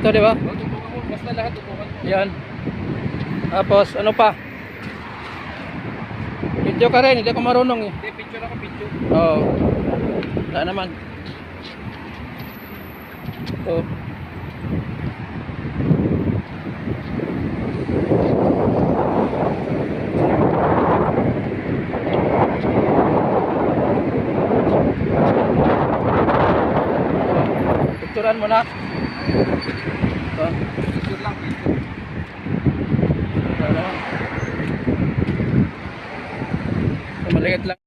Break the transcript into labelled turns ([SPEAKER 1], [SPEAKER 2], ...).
[SPEAKER 1] Ito, di ba?
[SPEAKER 2] Tutukan mo. Basta lahat tutukan mo.
[SPEAKER 1] Yan. Tapos, ano pa? Video ka rin, hindi ako marunong eh.
[SPEAKER 2] Hindi, picture ako, picture.
[SPEAKER 1] Oo. Wala naman. Ito. Picturean mo na. Ito.
[SPEAKER 2] Picture lang, picture.
[SPEAKER 1] Ano? Maliit lang.